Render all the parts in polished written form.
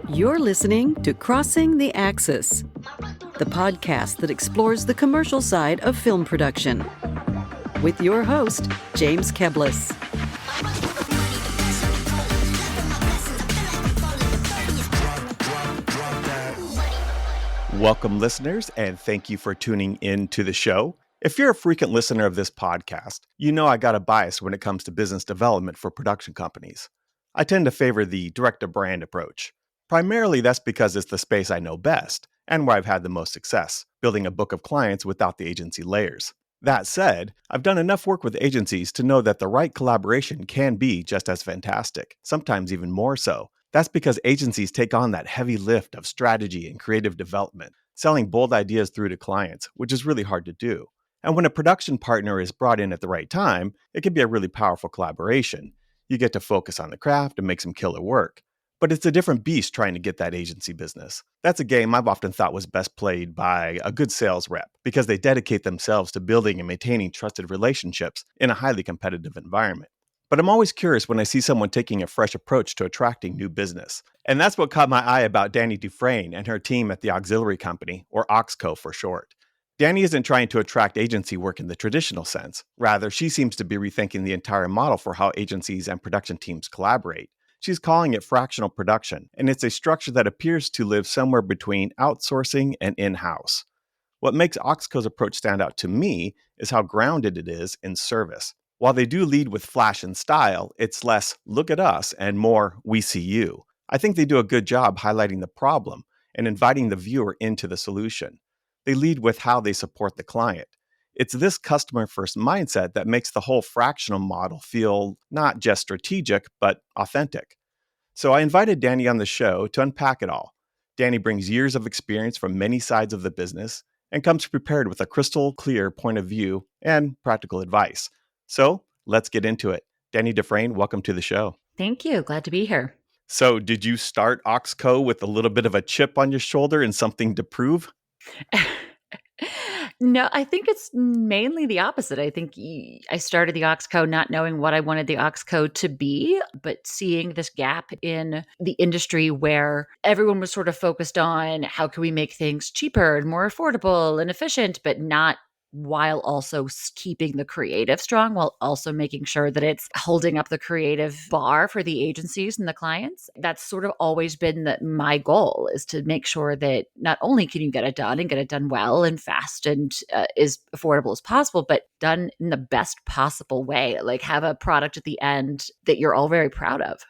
You're listening to Crossing the Axis, the podcast that explores the commercial side of film production. With your host, James Keblas. Welcome, listeners, and thank you for tuning in to the show. If you're a frequent listener of this podcast, you know I got a bias when it comes to business development for production companies. I tend to favor the direct-to-brand approach. Primarily, that's because it's the space I know best and where I've had the most success, building a book of clients without the agency layers. That said, I've done enough work with agencies to know that the right collaboration can be just as fantastic, sometimes even more so. That's because agencies take on that heavy lift of strategy and creative development, selling bold ideas through to clients, which is really hard to do. And when a production partner is brought in at the right time, it can be a really powerful collaboration. You get to focus on the craft and make some killer work. But it's a different beast trying to get that agency business. That's a game I've often thought was best played by a good sales rep because they dedicate themselves to building and maintaining trusted relationships in a highly competitive environment. But I'm always curious when I see someone taking a fresh approach to attracting new business. And that's what caught my eye about Dani Dufresne and her team at the auxiliary company, or Aux Co for short. Dani isn't trying to attract agency work in the traditional sense. Rather, she seems to be rethinking the entire model for how agencies and production teams collaborate. She's calling it fractional production, and it's a structure that appears to live somewhere between outsourcing and in-house. What makes Aux Co's approach stand out to me is how grounded it is in service. While they do lead with flash and style, it's less look at us and more we see you. I think they do a good job highlighting the problem and inviting the viewer into the solution. They lead with how they support the client. It's this customer-first mindset that makes the whole fractional model feel not just strategic, but authentic. So I invited Dani on the show to unpack it all. Dani brings years of experience from many sides of the business and comes prepared with a crystal clear point of view and practical advice. So let's get into it. Dani Dufresne, welcome to the show. Thank you. Glad to be here. So did you start Aux Co with a little bit of a chip on your shoulder and something to prove? No, I think it's mainly the opposite. I think I started the Aux Co not knowing what I wanted the Aux Co to be, but seeing this gap in the industry where everyone was sort of focused on how can we make things cheaper and more affordable and efficient, but not while also keeping the creative strong, while also making sure that it's holding up the creative bar for the agencies and the clients. That's sort of always been my goal, is to make sure that not only can you get it done and get it done well and fast and as affordable as possible, but done in the best possible way, like have a product at the end that you're all very proud of.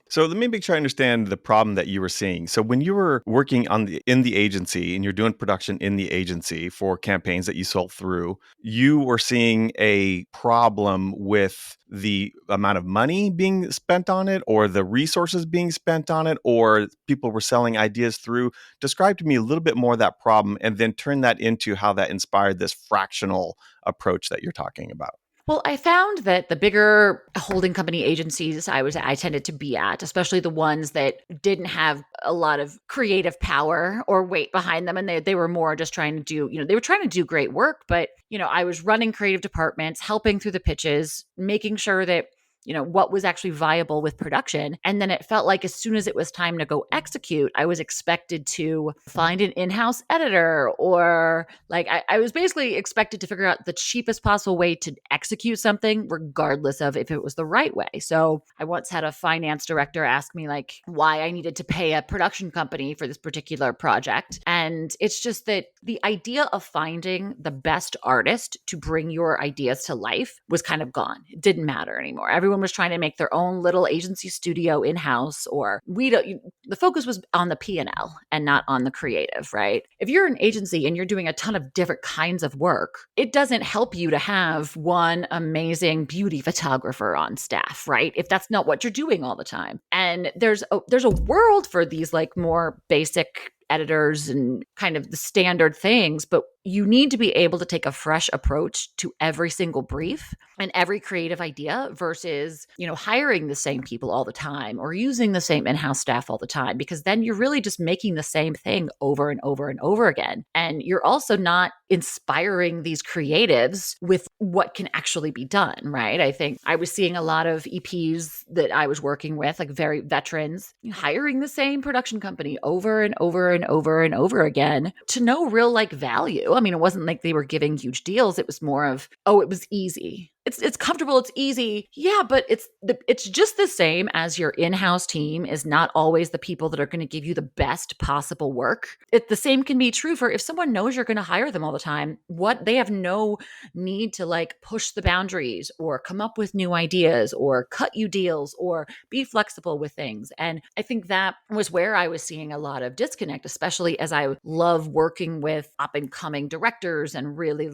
So let me make sure I understand the problem that you were seeing. So when you were working in the agency and you're doing production in the agency for campaigns that you sold through, you were seeing a problem with the amount of money being spent on it, or the resources being spent on it, or people were selling ideas through. Describe to me a little bit more of that problem and then turn that into how that inspired this fractional approach that you're talking about. Well, I found that the bigger holding company agencies I tended to be at, especially the ones that didn't have a lot of creative power or weight behind them, and they were more just trying to do, they were trying to do great work, but I was running creative departments, helping through the pitches, making sure that what was actually viable with production. And then it felt like as soon as it was time to go execute, I was expected to find an in-house editor, or like I was basically expected to figure out the cheapest possible way to execute something, regardless of if it was the right way. So I once had a finance director ask me like why I needed to pay a production company for this particular project. And it's just that the idea of finding the best artist to bring your ideas to life was kind of gone. It didn't matter anymore. Everyone was trying to make their own little agency studio in-house, or the focus was on the P&L and not on the creative, right? If you're an agency and you're doing a ton of different kinds of work, it doesn't help you to have one amazing beauty photographer on staff, right? If that's not what you're doing all the time. And there's a world for these like more basic editors and kind of the standard things, but you need to be able to take a fresh approach to every single brief and every creative idea versus, hiring the same people all the time or using the same in-house staff all the time, because then you're really just making the same thing over and over and over again. And you're also not inspiring these creatives with what can actually be done, right? I think I was seeing a lot of EPs that I was working with, like very veterans, hiring the same production company over and over and over and over again to no real value. I mean, it wasn't like they were giving huge deals. It was more of, oh, it was easy. It's comfortable. It's easy. Yeah, but it's just the same as your in-house team is not always the people that are going to give you the best possible work. The same can be true for if someone knows you're going to hire them all the time, they have no need to push the boundaries or come up with new ideas or cut you deals or be flexible with things. And I think that was where I was seeing a lot of disconnect, especially as I love working with up and coming directors and really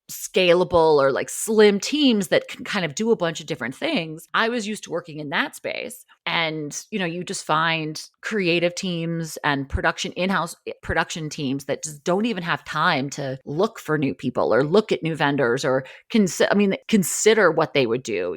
scalable or slim teams that can kind of do a bunch of different things. I was used to working in that space. And, you just find creative teams and in-house production teams that just don't even have time to look for new people or look at new vendors or consider what they would do.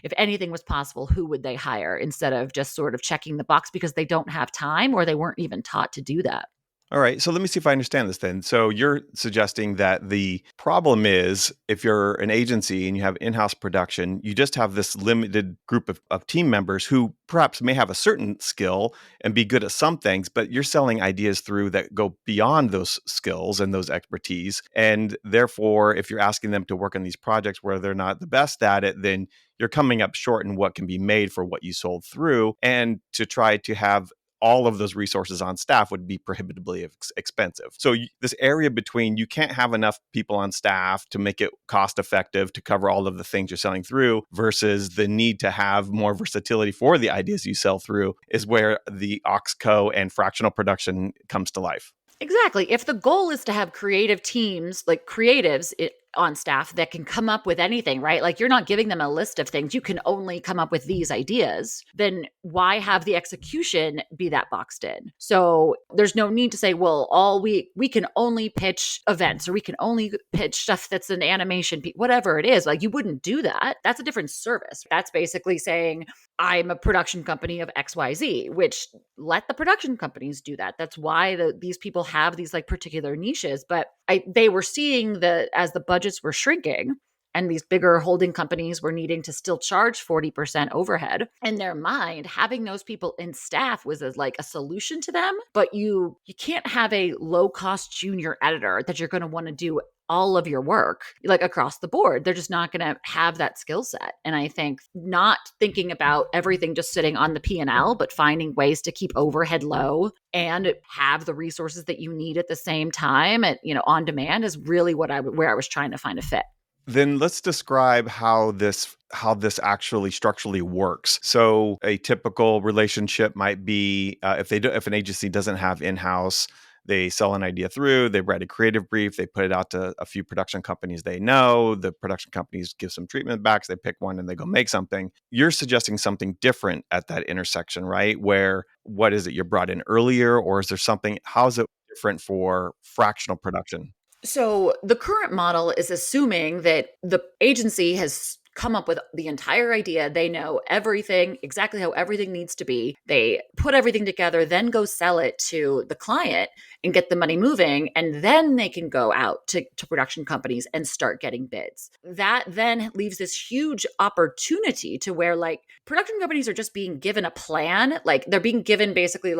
If anything was possible, who would they hire instead of just sort of checking the box because they don't have time or they weren't even taught to do that. All right. So let me see if I understand this then. So you're suggesting that the problem is if you're an agency and you have in-house production, you just have this limited group of team members who perhaps may have a certain skill and be good at some things, but you're selling ideas through that go beyond those skills and those expertise. And therefore, if you're asking them to work on these projects where they're not the best at it, then you're coming up short in what can be made for what you sold through. And to try to have all of those resources on staff would be prohibitively expensive. So this area between you can't have enough people on staff to make it cost effective to cover all of the things you're selling through versus the need to have more versatility for the ideas you sell through is where the Aux Co and fractional production comes to life. Exactly. If the goal is to have creative teams, creatives on staff that can come up with anything, right? You're not giving them a list of things. You can only come up with these ideas. Then why have the execution be that boxed in? So there's no need to say, well, we can only pitch events or we can only pitch stuff that's an animation, whatever it is. You wouldn't do that. That's a different service. That's basically saying, I'm a production company of XYZ, which let the production companies do that. That's why these people have these particular niches. But they were seeing as the budgets were shrinking and these bigger holding companies were needing to still charge 40% overhead. In their mind, having those people in staff was a solution to them. But you can't have a low-cost junior editor that you're going to want to do all of your work across the board. They're just not going to have that skill set. And I think not thinking about everything just sitting on the P&L, but finding ways to keep overhead low and have the resources that you need at the same time on demand is really where I was trying to find a fit. Then let's describe how this actually structurally works. So a typical relationship might be if an agency doesn't have in-house, they sell an idea through, they write a creative brief, they put it out to a few production companies they know, the production companies give some treatment back, so they pick one and they go make something. You're suggesting something different at that intersection, right? Where, what is it, you're brought in earlier, or is there something, how is it different for fractional production? So the current model is assuming that the agency has come up with the entire idea. They know everything, exactly how everything needs to be. They put everything together, then go sell it to the client and get the money moving. And then they can go out to production companies and start getting bids. That then leaves this huge opportunity to where production companies are just being given a plan. They're being given basically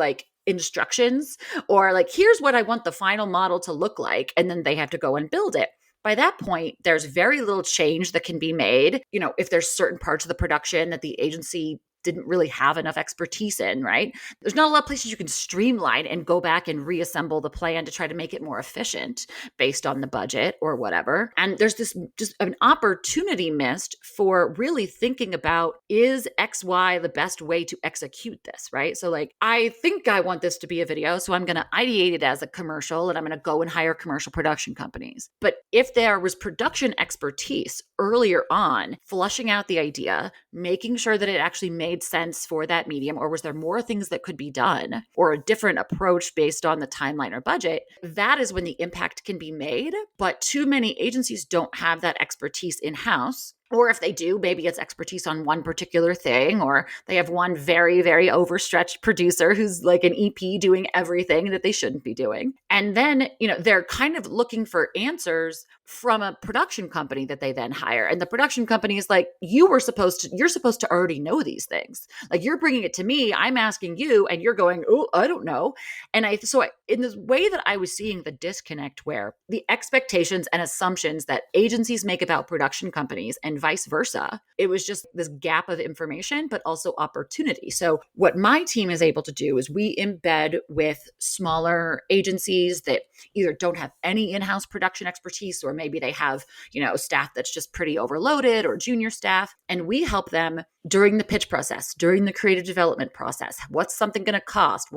instructions or here's what I want the final model to look like. And then they have to go and build it. By that point, there's very little change that can be made. If there's certain parts of the production that the agency didn't really have enough expertise in, right? There's not a lot of places you can streamline and go back and reassemble the plan to try to make it more efficient based on the budget or whatever. And there's this just an opportunity missed for really thinking about, is XY the best way to execute this, right? So I think I want this to be a video, so I'm going to ideate it as a commercial and I'm going to go and hire commercial production companies. But if there was production expertise earlier on, flushing out the idea, making sure that it actually makes made sense for that medium, or was there more things that could be done, or a different approach based on the timeline or budget, that is when the impact can be made. But too many agencies don't have that expertise in-house. Or if they do, maybe it's expertise on one particular thing, or they have one very, very overstretched producer who's like an EP doing everything that they shouldn't be doing. And then, they're kind of looking for answers from a production company that they then hire. And the production company is like, you're supposed to already know these things. Like, you're bringing it to me, I'm asking you, and you're going, oh, I don't know. And in this way that I was seeing the disconnect where the expectations and assumptions that agencies make about production companies and vice versa, it was just this gap of information, but also opportunity. So what my team is able to do is we embed with smaller agencies that either don't have any in-house production expertise, or maybe they have, staff that's just pretty overloaded, or junior staff. And we help them during the pitch process, during the creative development process. What's something going to cost?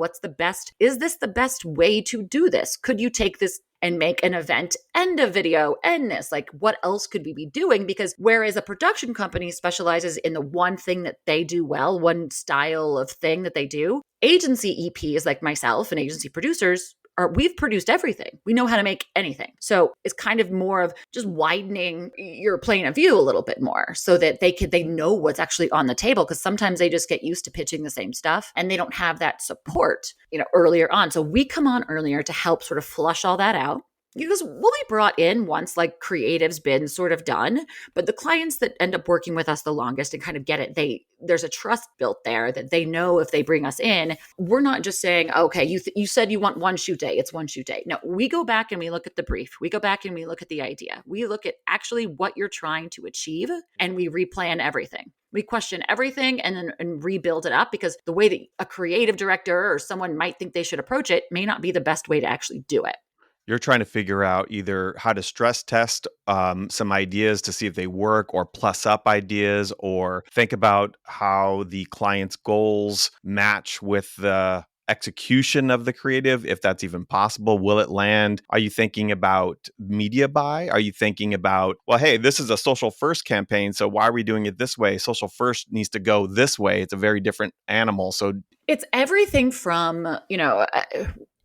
Is this the best way to do this? Could you take this and make an event and a video and this? Like, what else could we be doing? Because whereas a production company specializes in the one thing that they do well, one style of thing that they do, agency EPs like myself and agency producers we've produced everything. We know how to make anything. So it's kind of more of just widening your plane of view a little bit more so that they know what's actually on the table, because sometimes they just get used to pitching the same stuff and they don't have that support, earlier on. So we come on earlier to help sort of flush all that out. Because we'll be brought in once like creative's been sort of done, but the clients that end up working with us the longest and kind of get it, there's a trust built there that they know if they bring us in, we're not just saying, okay, you said you want one shoot day, it's one shoot day. No, we go back and we look at the brief. We go back and we look at the idea. We look at actually what you're trying to achieve, and we replan everything. We question everything and rebuild it up, because the way that a creative director or someone might think they should approach it may not be the best way to actually do it. You're trying to figure out either how to stress test some ideas to see if they work, or plus up ideas, or think about how the client's goals match with the execution of the creative, if that's even possible. Will it land? Are you thinking about media buy? Are you thinking about, well, hey, this is a social first campaign, so why are we doing it this way? Social first needs to go this way. It's a very different animal. So it's everything from,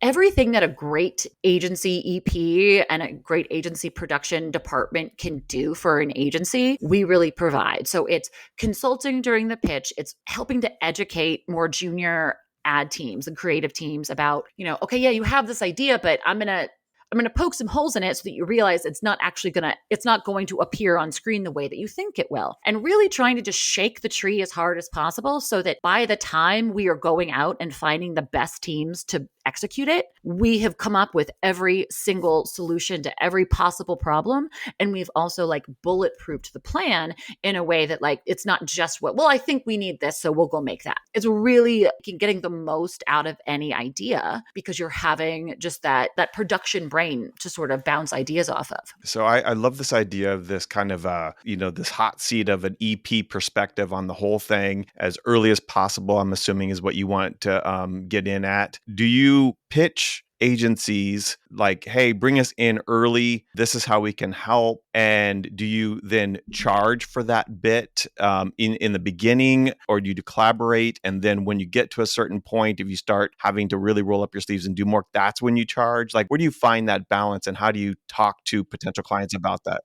everything that a great agency EP and a great agency production department can do for an agency, we really provide. So it's consulting during the pitch. It's helping to educate more junior ad teams and creative teams about, okay, yeah, you have this idea, but I'm going to poke some holes in it so that you realize it's not going to appear on screen the way that you think it will. And really trying to just shake the tree as hard as possible so that by the time we are going out and finding the best teams to execute it, we have come up with every single solution to every possible problem. And we've also like bulletproofed the plan in a way that like, it's not just I think we need this, so we'll go make that. It's really getting the most out of any idea, because you're having just that production brain to sort of bounce ideas off of. So I love this idea of this kind of, this hot seat of an EP perspective on the whole thing as early as possible, I'm assuming is what you want to get in at. Do you pitch agencies like, hey, bring us in early, this is how we can help? And do you then charge for that bit in the beginning, or do you collaborate? And then when you get to a certain point, if you start having to really roll up your sleeves and do more, that's when you charge? Like, where do you find that balance, and how do you talk to potential clients about that?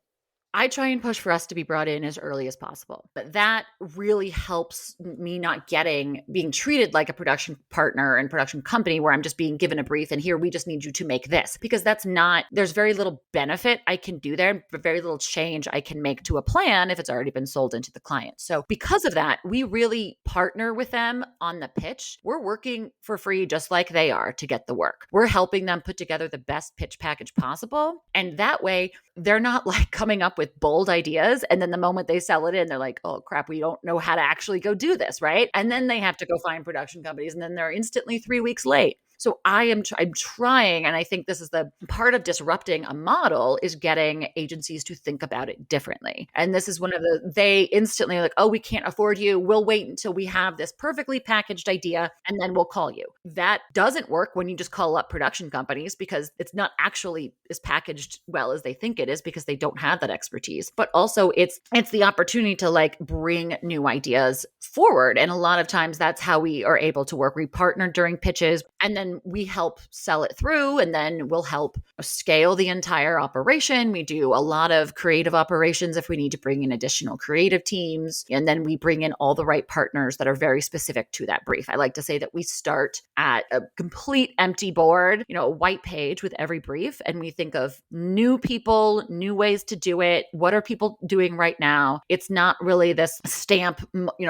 I try and push for us to be brought in as early as possible. But that really helps me not being treated like a production partner and production company where I'm just being given a brief and here, we just need you to make this. Because there's very little benefit I can do there, but very little change I can make to a plan if it's already been sold into the client. So because of that, we really partner with them on the pitch. We're working for free just like they are to get the work. We're helping them put together the best pitch package possible. And that way, they're not like coming up with bold ideas. And then the moment they sell it in, they're like, oh crap, we don't know how to actually go do this, right? And then they have to go find production companies, and then they're instantly 3 weeks late. So I'm trying, and I think this is the part of disrupting a model is getting agencies to think about it differently. And this is one of they instantly are like, oh, we can't afford you. We'll wait until we have this perfectly packaged idea and then we'll call you. That doesn't work when you just call up production companies because it's not actually as packaged well as they think it is because they don't have that expertise. But also it's the opportunity to like bring new ideas forward. And a lot of times that's how we are able to work. We partner during pitches and then we help sell it through and then we'll help scale the entire operation. We do a lot of creative operations if we need to bring in additional creative teams. And then we bring in all the right partners that are very specific to that brief. I like to say that we start at a complete empty board, a white page with every brief. And we think of new people, new ways to do it. What are people doing right now? It's not really this stamp,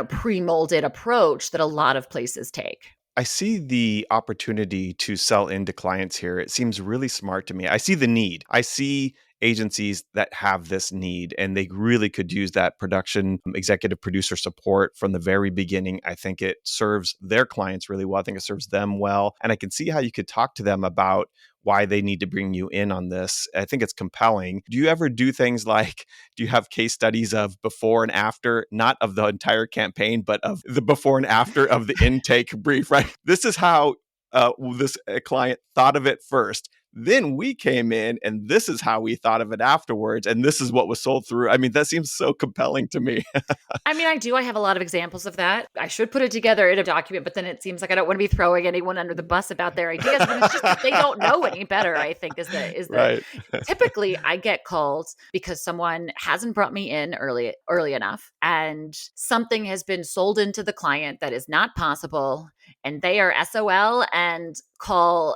pre-molded approach that a lot of places take. I see the opportunity to sell into clients here. It seems really smart to me. I see the need. I see agencies that have this need and they really could use that production executive producer support from the very beginning. I think it serves their clients really well. I think it serves them well. And I can see how you could talk to them about why they need to bring you in on this. I think it's compelling. Do you ever do things like, do you have case studies of before and after, not of the entire campaign, but of the before and after of the intake brief, right? This is how this client thought of it first. Then we came in and this is how we thought of it afterwards. And this is what was sold through. I mean, that seems so compelling to me. I mean, I do. I have a lot of examples of that. I should put it together in a document, but then it seems like I don't want to be throwing anyone under the bus about their ideas. But it's just that they don't know any better, I think, is the Right. Typically I get called because someone hasn't brought me in early enough and something has been sold into the client that is not possible. And they are SOL and call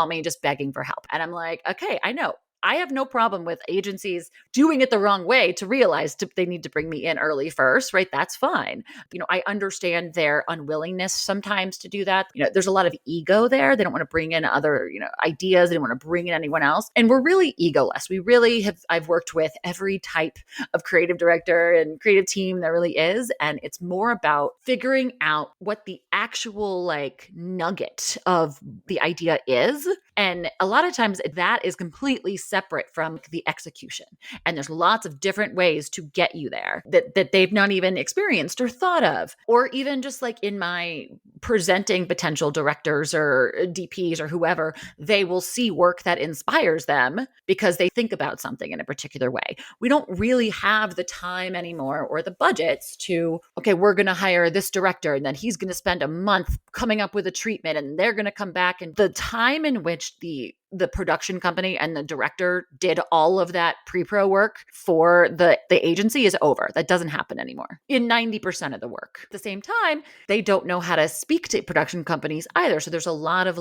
me just begging for help. And I'm like, okay, I know. I have no problem with agencies doing it the wrong way to realize they need to bring me in early first, right? That's fine. I understand their unwillingness sometimes to do that. There's a lot of ego there. They don't want to bring in other, ideas. They don't want to bring in anyone else. And we're really egoless. We really I've worked with every type of creative director and creative team there really is. And it's more about figuring out what the actual nugget of the idea is. And a lot of times that is completely separate from the execution. And there's lots of different ways to get you there that they've not even experienced or thought of. Or even just like in my presenting potential directors or DPs or whoever, they will see work that inspires them because they think about something in a particular way. We don't really have the time anymore or the budgets to, okay, we're going to hire this director and then he's going to spend a month coming up with a treatment and they're going to come back. And the time in which the production company and the director did all of that pre-pro work for the agency is over. That doesn't happen anymore in 90% of the work. At the same time, they don't know how to speak to production companies either. So there's a lot of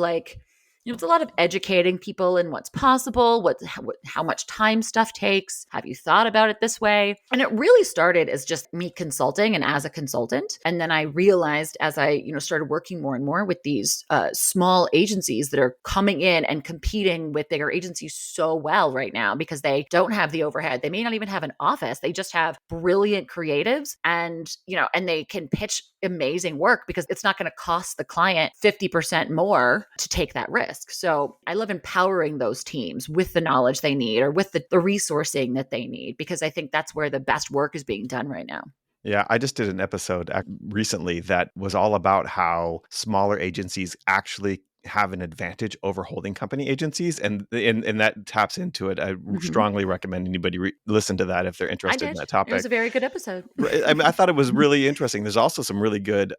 it's a lot of educating people in what's possible, how much time stuff takes. Have you thought about it this way? And it really started as just me consulting and as a consultant. And then I realized as I, started working more and more with these small agencies that are coming in and competing with bigger agencies so well right now because they don't have the overhead. They may not even have an office. They just have brilliant creatives and they can pitch amazing work because it's not going to cost the client 50% more to take that risk. So I love empowering those teams with the knowledge they need or with the resourcing that they need, because I think that's where the best work is being done right now. Yeah, I just did an episode recently that was all about how smaller agencies actually have an advantage over holding company agencies, and that taps into it. I strongly recommend anybody listen to that if they're interested in that topic. It was a very good episode. I mean, I thought it was really interesting. There's also some really good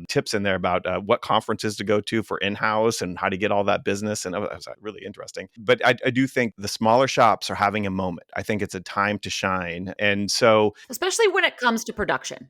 tips in there about what conferences to go to for in-house and how to get all that business, and it was really interesting. But I do think the smaller shops are having a moment. I think it's a time to shine, and so especially when it comes to production,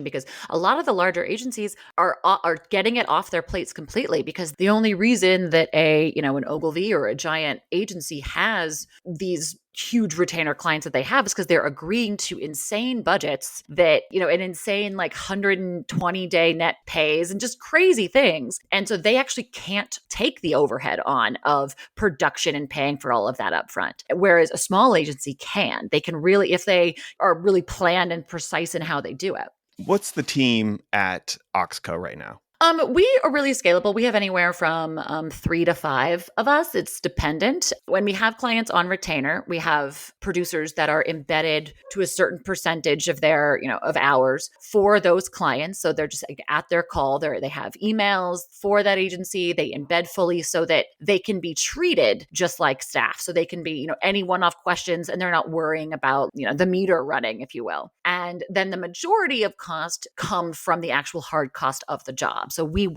because a lot of the larger agencies are getting it off their plates completely, because the only reason that an Ogilvy or a giant agency has these huge retainer clients that they have is because they're agreeing to insane budgets that, an insane 120-day net pays and just crazy things. And so they actually can't take the overhead on of production and paying for all of that upfront. Whereas a small agency can. They can really, if they are really planned and precise in how they do it. What's the team at Aux Co right now? We are really scalable. We have anywhere from 3 to 5 of us. It's dependent. When we have clients on retainer, we have producers that are embedded to a certain percentage of their, of hours for those clients. So they're just like at their call. They have emails for that agency. They embed fully so that they can be treated just like staff. So they can be, any one-off questions, and they're not worrying about, the meter running, if you will. And then the majority of cost come from the actual hard cost of the job. So we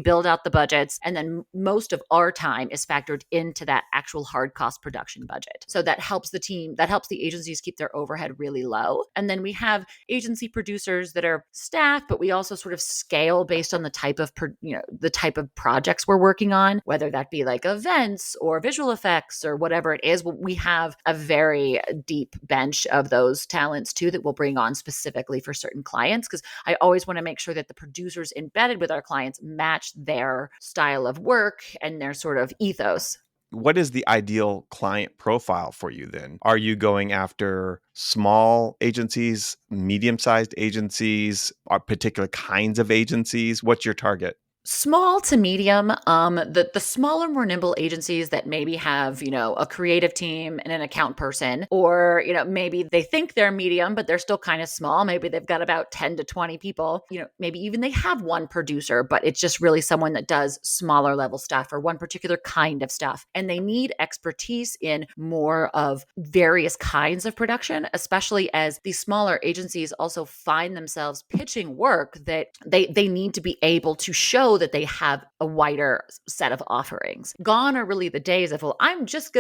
build out the budgets, and then most of our time is factored into that actual hard cost production budget. So that helps the agencies keep their overhead really low. And then we have agency producers that are staff, but we also sort of scale based on the type of projects we're working on, whether that be like events or visual effects or whatever it is. We have a very deep bench of those talents too that we'll bring on specifically for certain clients, because I always want to make sure that the producers embedded with our clients match their style of work and their sort of ethos. What is the ideal client profile for you then? Are you going after small agencies, medium-sized agencies, or particular kinds of agencies? What's your target? Small to medium, the smaller, more nimble agencies that maybe have, a creative team and an account person, or, maybe they think they're medium, but they're still kind of small. Maybe they've got about 10 to 20 people, maybe even they have one producer, but it's just really someone that does smaller level stuff or one particular kind of stuff. And they need expertise in more of various kinds of production, especially as these smaller agencies also find themselves pitching work that they need to be able to show that they have a wider set of offerings. Gone are really the days of, well,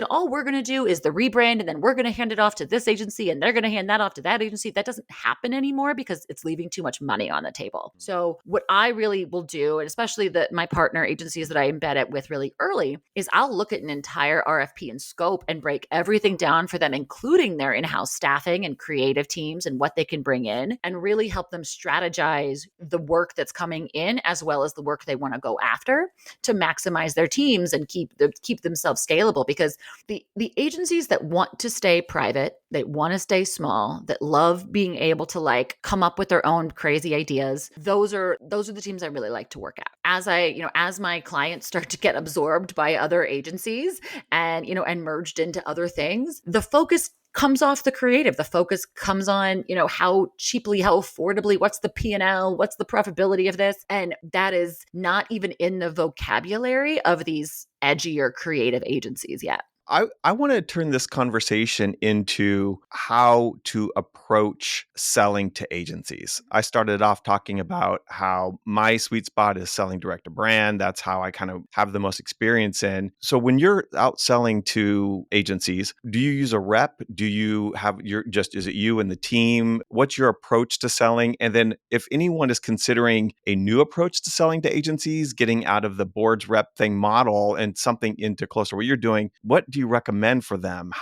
all we're going to do is the rebrand, and then we're going to hand it off to this agency, and they're going to hand that off to that agency. That doesn't happen anymore because it's leaving too much money on the table. So what I really will do, and especially my partner agencies that I embed it with really early, is I'll look at an entire RFP and scope and break everything down for them, including their in-house staffing and creative teams and what they can bring in, and really help them strategize the work that's coming in as well as the work they want to go after to maximize their teams and keep themselves scalable. Because the agencies that want to stay private, they want to stay small, that love being able to come up with their own crazy ideas, those are the teams I really like to work at. As my clients start to get absorbed by other agencies and merged into other things, the focus comes off the creative. The focus comes on, how cheaply, how affordably, what's the P&L, what's the profitability of this? And that is not even in the vocabulary of these edgier creative agencies yet. I want to turn this conversation into how to approach selling to agencies. I started off talking about how my sweet spot is selling direct to brand. That's how I kind of have the most experience in. So when you're out selling to agencies, do you use a rep? Do you have is it you and the team? What's your approach to selling? And then if anyone is considering a new approach to selling to agencies, getting out of the boards rep thing model and something into closer what you're doing, what do you recommend for them?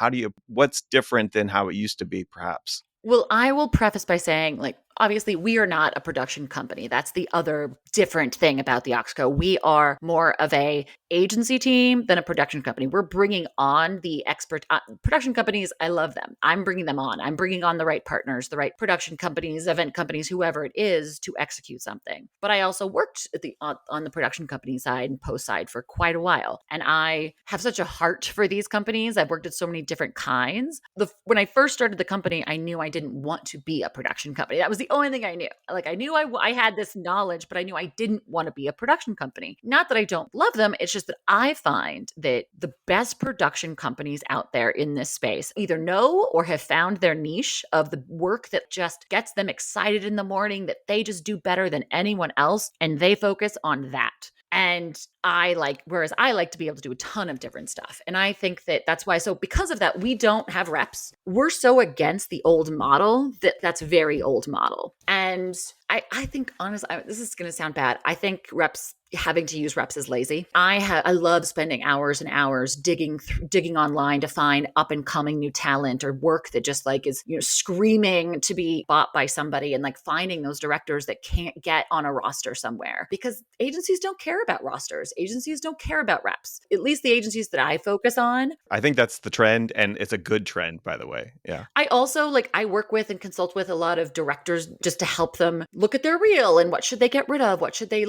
What's different than how it used to be, perhaps? Well, I will preface by saying, obviously, we are not a production company. That's the other different thing about the Aux Co. We are more of a agency team than a production company. We're bringing on the expert production companies. I love them. I'm bringing them on. I'm bringing on the right partners, the right production companies, event companies, whoever it is, to execute something. But I also worked on the production company side and post side for quite a while. And I have such a heart for these companies. I've worked at so many different kinds. When I first started the company, I knew I didn't want to be a production company. That was the only thing I knew. I knew I had this knowledge, but I knew I didn't want to be a production company. Not that I don't love them. It's just that I find that the best production companies out there in this space either know or have found their niche of the work that just gets them excited in the morning, that they just do better than anyone else, and they focus on that. And whereas I like to be able to do a ton of different stuff. And I think that's why. So because of that, we don't have reps. We're so against the old model that's very old model. And I think, honestly, this is going to sound bad. I think having to use reps is lazy. I love spending hours and hours digging online to find up and coming new talent or work that just is screaming to be bought by somebody, and finding those directors that can't get on a roster somewhere, because agencies don't care about rosters. Agencies don't care about reps. At least the agencies that I focus on. I think that's the trend, and it's a good trend, by the way. Yeah. I also I work with and consult with a lot of directors just to help them look at their reel and what should they get rid of? What should they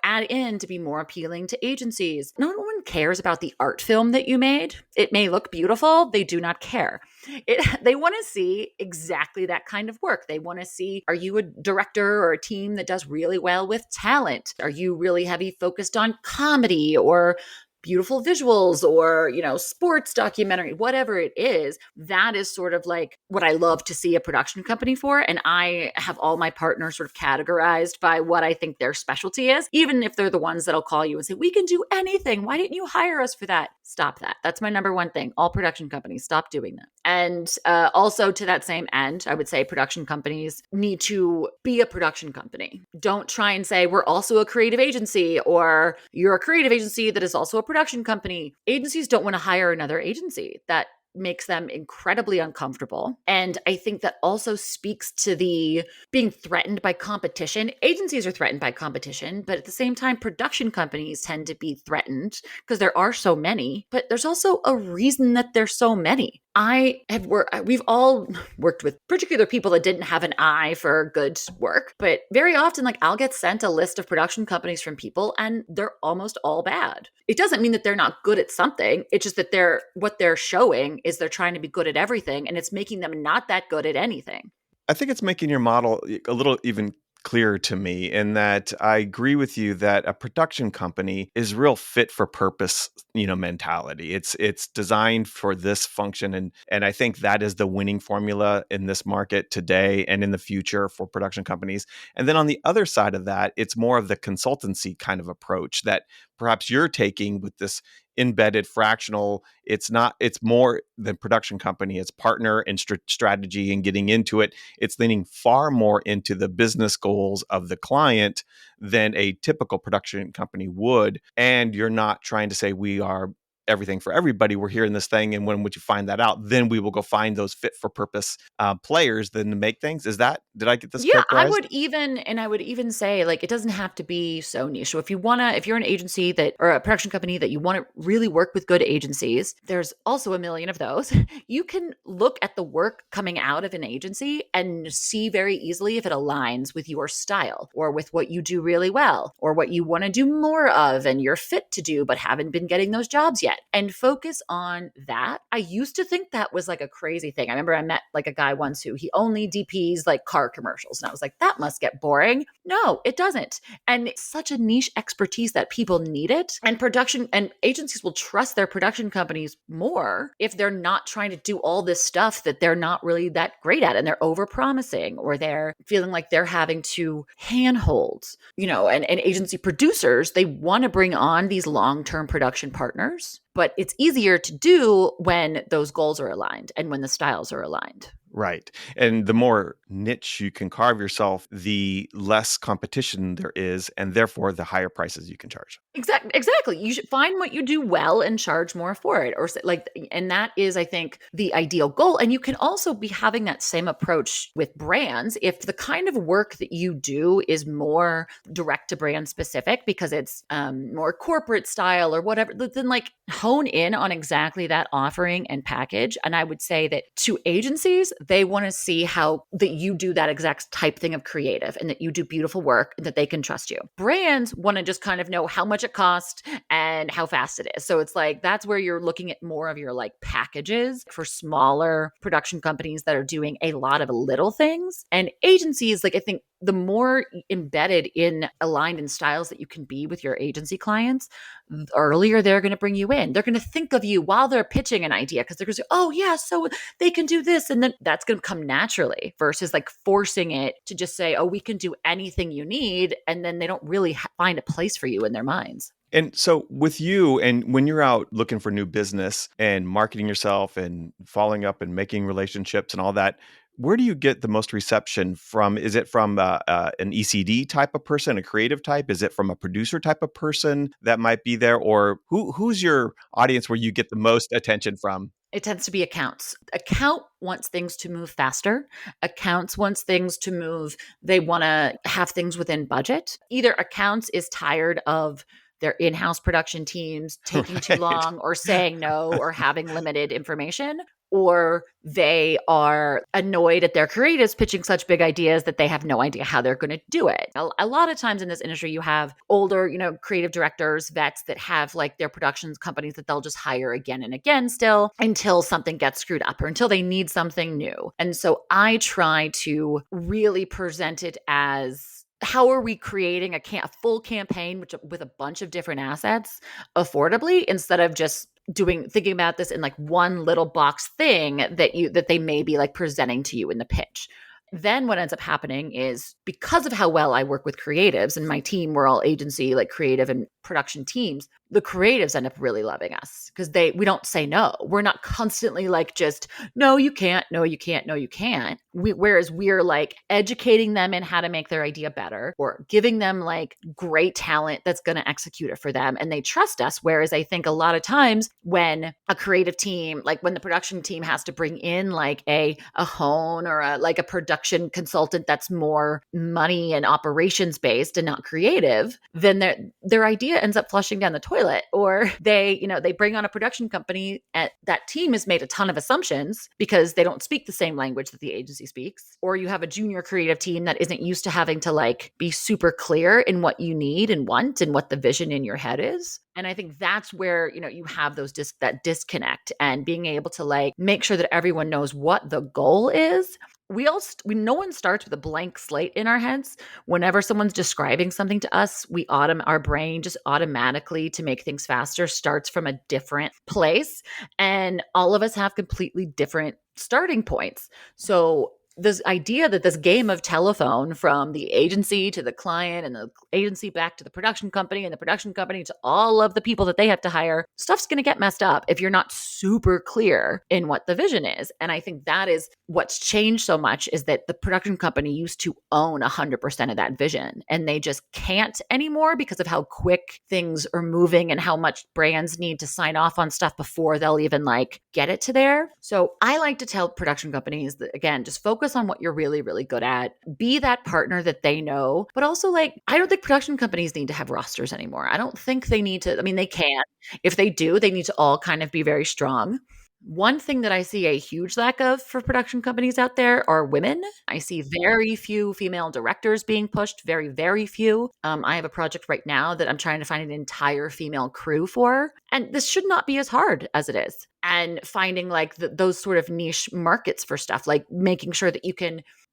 add in to be more appealing to agencies? No one cares about the art film that you made. It may look beautiful. They do not care. They want to see exactly that kind of work. They want to see, are you a director or a team that does really well with talent? Are you really heavy focused on comedy or beautiful visuals or, sports documentary, whatever it is? That is sort of like what I love to see a production company for. And I have all my partners sort of categorized by what I think their specialty is, even if they're the ones that'll call you and say, we can do anything. Why didn't you hire us for that? Stop that. That's my number one thing. All production companies, stop doing that. And also to that same end, I would say production companies need to be a production company. Don't try and say we're also a creative agency or you're a creative agency that is also a production company. Agencies don't want to hire another agency. That makes them incredibly uncomfortable. And I think that also speaks to the being threatened by competition. Agencies are threatened by competition, but at the same time, production companies tend to be threatened because there are so many, but there's also a reason that there's so many. We've all worked with particular people that didn't have an eye for good work, but very often, I'll get sent a list of production companies from people and they're almost all bad. It doesn't mean that they're not good at something. It's just that what they're showing is they're trying to be good at everything, and it's making them not that good at anything. I think it's making your model a little even clearer to me in that I agree with you that a production company is real fit for purpose, mentality. It's designed for this function. And I think that is the winning formula in this market today and in the future for production companies. And then on the other side of that, it's more of the consultancy kind of approach that perhaps you're taking with this embedded fractional. It's more than production company. It's partner and strategy and getting into it. It's leaning far more into the business goals of the client than a typical production company would. And you're not trying to say we are everything for everybody. We're here in this thing. And when would you find that out? Then we will go find those fit for purpose players then to make things. Did I get this characterized? I would even say it doesn't have to be so niche. So if you're an agency or a production company that you want to really work with good agencies, there's also a million of those. You can look at the work coming out of an agency and see very easily if it aligns with your style or with what you do really well or what you want to do more of and you're fit to do, but haven't been getting those jobs yet. And focus on that. I used to think that was a crazy thing. I remember I met a guy once who he only DPs car commercials. And I was like, that must get boring. No, it doesn't. And it's such a niche expertise that people need it. And production and agencies will trust their production companies more if they're not trying to do all this stuff that they're not really that great at and they're over-promising or they're feeling like they're having to handhold, and agency producers, they want to bring on these long-term production partners. But it's easier to do when those goals are aligned and when the styles are aligned. Right. And the more niche you can carve yourself, the less competition there is, and therefore the higher prices you can charge. Exactly. You should find what you do well and charge more for it. And that is, I think, the ideal goal. And you can also be having that same approach with brands. If the kind of work that you do is more direct to brand specific because it's more corporate style or whatever, then hone in on exactly that offering and package. And I would say that to agencies, they want to see that you do that exact type thing of creative and that you do beautiful work and that they can trust you. Brands want to just kind of know how much it costs and how fast it is. So it's that's where you're looking at more of your packages for smaller production companies that are doing a lot of little things. And agencies, I think the more embedded aligned in styles that you can be with your agency clients, the earlier they're going to bring you in. They're going to think of you while they're pitching an idea because they're going to say, oh yeah, so they can do this. And then that's going to come naturally versus forcing it to just say, oh, we can do anything you need. And then they don't really find a place for you in their minds. And so with you, and when you're out looking for new business and marketing yourself and following up and making relationships and all that, where do you get the most reception from? Is it from an ECD type of person, a creative type? Is it from a producer type of person that might be there? Or who's your audience where you get the most attention from? It tends to be accounts. Account wants things to move faster. Accounts wants things to move. They want to have things within budget. Either accounts is tired of their in-house production teams taking too long or saying no or having limited information, or they are annoyed at their creatives pitching such big ideas that they have no idea how they're going to do it. A lot of times in this industry, you have older, creative directors, vets that have like their productions companies that they'll just hire again and again still until something gets screwed up or until they need something new. And so I try to really present it as, how are we creating a full campaign with a bunch of different assets affordably, instead of just thinking about this in like one little box thing that they may be like presenting to you in the pitch. Then what ends up happening is, because of how well I work with creatives and my team, we're all agency, like creative and production teams, the creatives end up really loving us because we don't say no. We're not constantly like just, no, you can't, no, you can't, no, you can't. Whereas we're like educating them in how to make their idea better, or giving them like great talent that's going to execute it for them. And they trust us. Whereas I think a lot of times when a creative team, like when the production team has to bring in like a hone or a production consultant that's more money and operations based and not creative, then their idea ends up flushing down the toilet. Or they bring on a production company and that team has made a ton of assumptions because they don't speak the same language that the agency speaks. Or you have a junior creative team that isn't used to having to like be super clear in what you need and want and what the vision in your head is. And I think that's where, you have that disconnect, and being able to like make sure that everyone knows what the goal is. No one starts with a blank slate in our heads. Whenever someone's describing something to us, our brain just automatically, to make things faster, starts from a different place. And all of us have completely different starting points. So this idea that this game of telephone, from the agency to the client and the agency back to the production company and the production company to all of the people that they have to hire, stuff's going to get messed up if you're not super clear in what the vision is. And I think that is what's changed so much, is that the production company used to own 100% of that vision, and they just can't anymore because of how quick things are moving and how much brands need to sign off on stuff before they'll even like get it to there. So I like to tell production companies that, again, just focus on what you're really, really good at. Be that partner that they know. But also, like, I don't think production companies need to have rosters anymore. I don't think they need to. I mean, they can. If they do, they need to all kind of be very strong. One thing that I see a huge lack of for production companies out there are women. I see very few female directors being pushed, very, very few. I have a project right now that I'm trying to find an entire female crew for. And this should not be as hard as it is. And finding like those sort of niche markets for stuff, like making sure that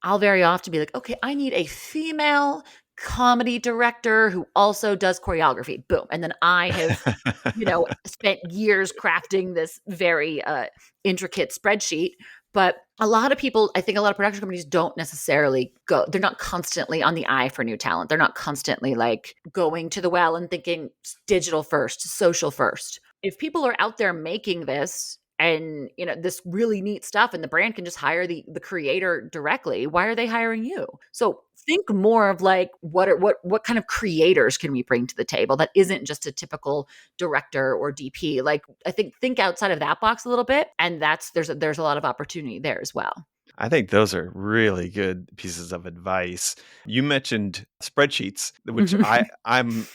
I'll very often be like, okay, I need a female comedy director who also does choreography. Boom. And then I have, spent years crafting this very intricate spreadsheet. But a lot of people, I think a lot of production companies don't necessarily they're not constantly on the eye for new talent. They're not constantly like going to the well and thinking digital first, social first. If people are out there making this and this really neat stuff, and the brand can just hire the creator directly, why are they hiring you? So think more of like, what kind of creators can we bring to the table that isn't just a typical director or DP? Like, I think outside of that box a little bit, and there's a lot of opportunity there as well. I think those are really good pieces of advice. You mentioned spreadsheets, which I'm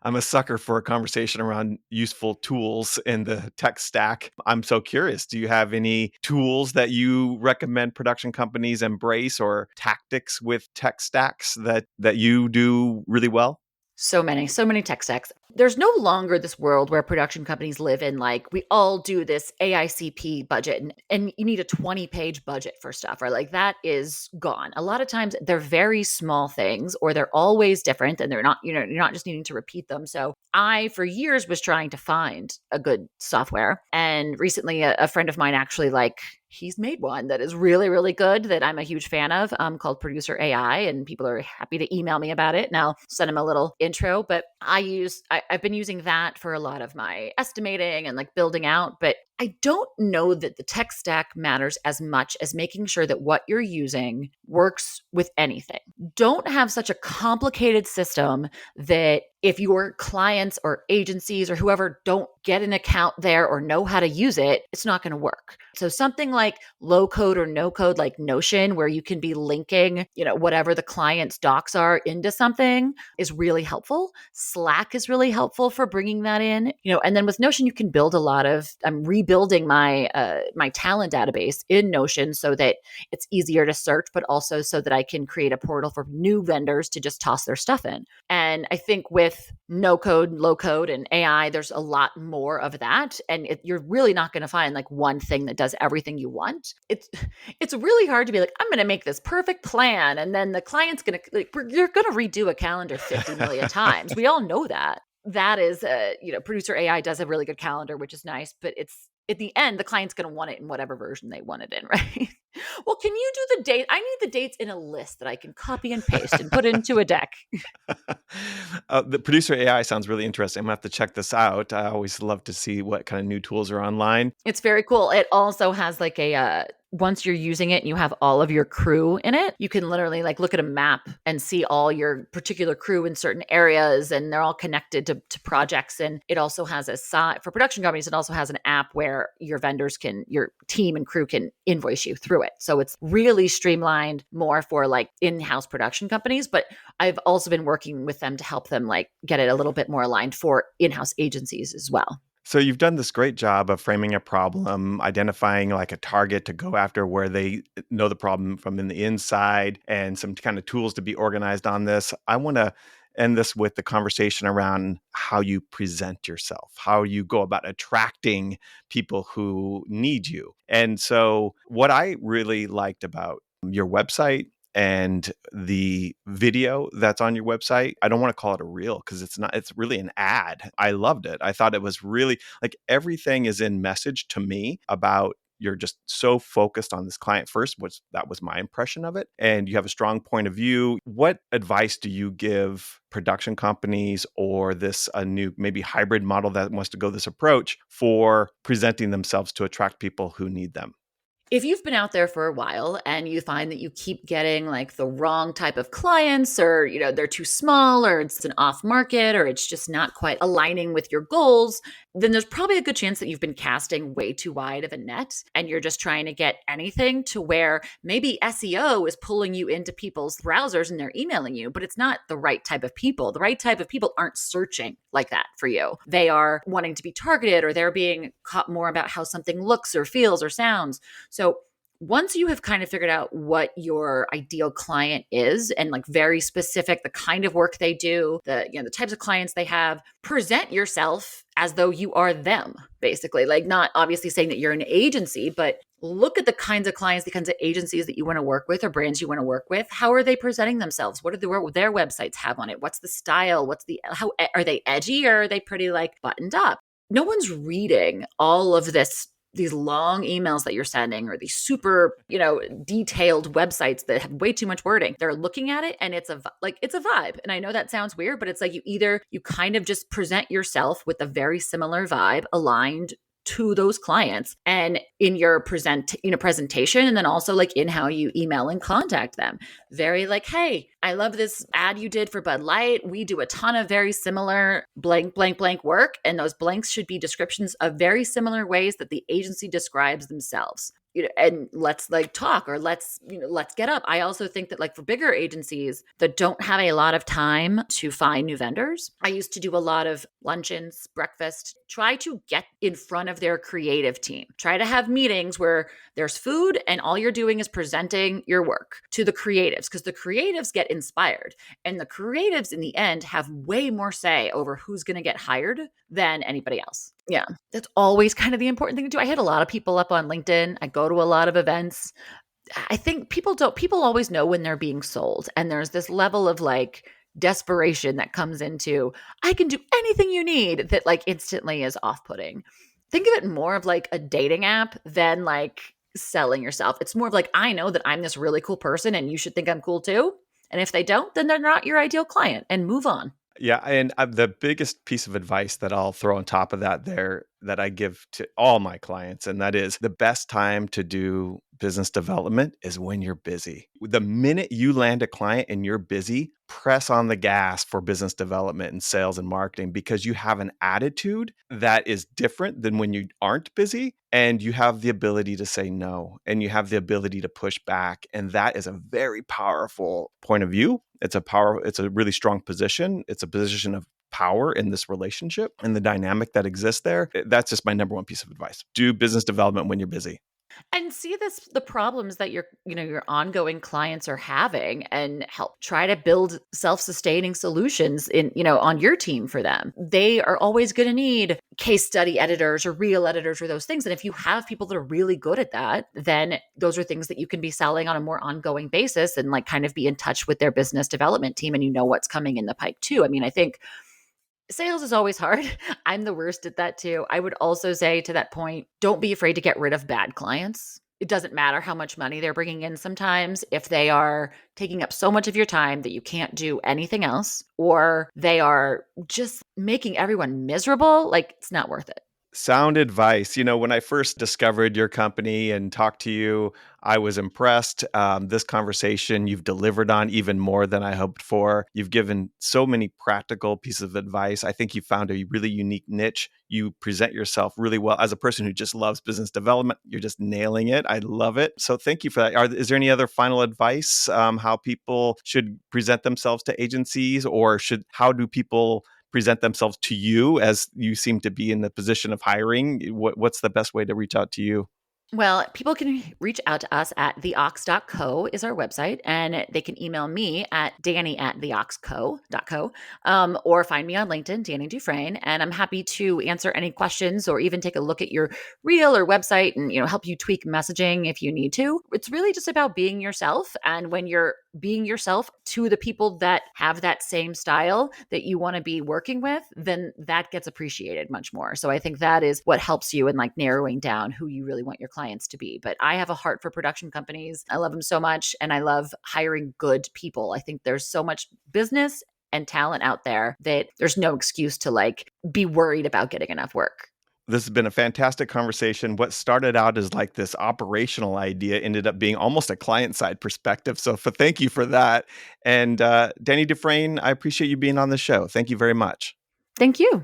I'm a sucker for a conversation around useful tools in the tech stack. I'm so curious. Do you have any tools that you recommend production companies embrace, or tactics with tech stacks that you do really well? So many tech stacks. There's no longer this world where production companies live in like, we all do this AICP budget and you need a 20-page budget for stuff, right? Like, that is gone. A lot of times they're very small things, or they're always different, and they're not, you're not just needing to repeat them. So I, for years, was trying to find a good software. And recently a friend of mine actually he's made one that is really, really good that I'm a huge fan of, called Producer AI, and people are happy to email me about it. And I'll send them a little intro. But I've been using that for a lot of my estimating and like building out. But I don't know that the tech stack matters as much as making sure that what you're using works with anything. Don't have such a complicated system that if your clients or agencies or whoever don't get an account there or know how to use it, it's not going to work. So something like low code or no code, like Notion, where you can be linking, whatever the client's docs are into something, is really helpful. Slack is really helpful for bringing that in, and then with Notion, you can build a lot of, rebuild rebuilding my my talent database in Notion so that it's easier to search, but also so that I can create a portal for new vendors to just toss their stuff in. And I think with no code, low code, and AI, there's a lot more of that. And you're really not going to find like one thing that does everything you want. It's really hard to be like, I'm going to make this perfect plan, and then the client's going to you're going to redo a calendar 50 million times. We all know that. That is, producer AI does a really good calendar, which is nice, but it's at the end, the client's going to want it in whatever version they want it in, right? Well, can you do the date? I need the dates in a list that I can copy and paste and put into a deck. The producer AI sounds really interesting. I'm going to have to check this out. I always love to see what kind of new tools are online. It's very cool. It also has like once you're using it and you have all of your crew in it, you can literally like look at a map and see all your particular crew in certain areas, and they're all connected to projects. And it also has for production companies, it also has an app where your vendors your team and crew can invoice you through it. So it's really streamlined more for like in-house production companies, but I've also been working with them to help them like get it a little bit more aligned for in-house agencies as well. So you've done this great job of framing a problem, identifying like a target to go after where they know the problem from in the inside, and some kind of tools to be organized on this. I want to end this with the conversation around how you present yourself, how you go about attracting people who need you. And so what I really liked about your website and the video that's on your website, I don't want to call it a reel because it's not, it's really an ad. I loved it. I thought it was really like everything is in message to me about you're just so focused on this client first, that was my impression of it. And you have a strong point of view. What advice do you give production companies or a new maybe hybrid model that wants to go this approach for presenting themselves to attract people who need them? If you've been out there for a while and you find that you keep getting like the wrong type of clients, or, they're too small, or it's an off market, or it's just not quite aligning with your goals, then there's probably a good chance that you've been casting way too wide of a net and you're just trying to get anything to where maybe SEO is pulling you into people's browsers and they're emailing you, but it's not the right type of people. The right type of people aren't searching like that for you. They are wanting to be targeted, or they're being caught more about how something looks or feels or sounds. So once you have kind of figured out what your ideal client is and like very specific, the kind of work they do, the types of clients they have, present yourself as though you are them, basically. Like, not obviously saying that you're an agency, but look at the kinds of clients, the kinds of agencies that you want to work with or brands you want to work with. How are they presenting themselves? What do their websites have on it? What's the style? How are they edgy, or are they pretty like buttoned up? No one's reading all of these long emails that you're sending, or these super, detailed websites that have way too much wording. They're looking at it and it's a vibe. And I know that sounds weird, but it's like you kind of just present yourself with a very similar vibe aligned to those clients, and in your presentation, and then also like in how you email and contact them. Very like, hey, I love this ad you did for Bud Light. We do a ton of very similar blank, blank, blank work. And those blanks should be descriptions of very similar ways that the agency describes themselves. And let's like talk, or let's get up. I also think that like for bigger agencies that don't have a lot of time to find new vendors, I used to do a lot of luncheons, breakfast, try to get in front of their creative team. Try to have meetings where there's food and all you're doing is presenting your work to the creatives, because the creatives get inspired, and the creatives in the end have way more say over who's going to get hired than anybody else. Yeah, that's always kind of the important thing to do. I hit a lot of people up on LinkedIn. I go to a lot of events. I think people always know when they're being sold. And there's this level of like desperation that comes into, I can do anything you need, that like instantly is off-putting. Think of it more of like a dating app than like selling yourself. It's more of like, I know that I'm this really cool person and you should think I'm cool too. And if they don't, then they're not your ideal client, and move on. Yeah. And the biggest piece of advice that I'll throw on top of that there that I give to all my clients, and that is the best time to do business development is when you're busy. The minute you land a client and you're busy, press on the gas for business development and sales and marketing, because you have an attitude that is different than when you aren't busy, and you have the ability to say no, and you have the ability to push back. And that is a very powerful point of view. It's a really strong position. It's a position of power in this relationship and the dynamic that exists there. That's just my number one piece of advice. Do business development when you're busy. And see the problems that your ongoing clients are having and help try to build self-sustaining solutions on your team for them. They are always going to need case study editors or reel editors or those things. And if you have people that are really good at that, then those are things that you can be selling on a more ongoing basis and like kind of be in touch with their business development team, and you know what's coming in the pipe too. I mean, I think sales is always hard. I'm the worst at that too. I would also say to that point, don't be afraid to get rid of bad clients. It doesn't matter how much money they're bringing in sometimes. If they are taking up so much of your time that you can't do anything else, or they are just making everyone miserable, like it's not worth it. Sound advice. When I first discovered your company and talked to you, I was impressed. This conversation you've delivered on even more than I hoped for. You've given so many practical pieces of advice. I think you found a really unique niche. You present yourself really well as a person who just loves business development. You're just nailing it. I love it. So thank you for that. Is there any other final advice, how people should present themselves to agencies, or how do people present themselves to you, as you seem to be in the position of hiring? What's the best way to reach out to you? Well, people can reach out to us at theaux.co is our website, and they can email me at Dani@theauxco.co, or find me on LinkedIn, Dani Dufresne, and I'm happy to answer any questions or even take a look at your reel or website and help you tweak messaging if you need to. It's really just about being yourself, and when you're being yourself to the people that have that same style that you want to be working with, then that gets appreciated much more. So I think that is what helps you in like narrowing down who you really want your clients to be. But I have a heart for production companies. I love them so much, and I love hiring good people. I think there's so much business and talent out there that there's no excuse to like be worried about getting enough work. This has been a fantastic conversation. What started out as like this operational idea ended up being almost a client-side perspective. So thank you for that. And Dani Dufresne, I appreciate you being on the show. Thank you very much. Thank you.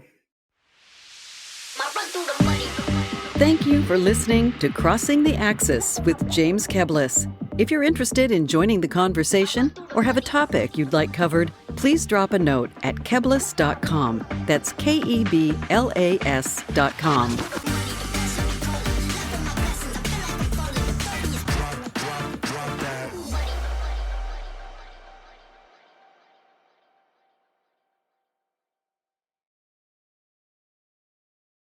Thank you for listening to Crossing the Axis with James Keblas. If you're interested in joining the conversation or have a topic you'd like covered, please drop a note at keblas.com. That's Keblas.com.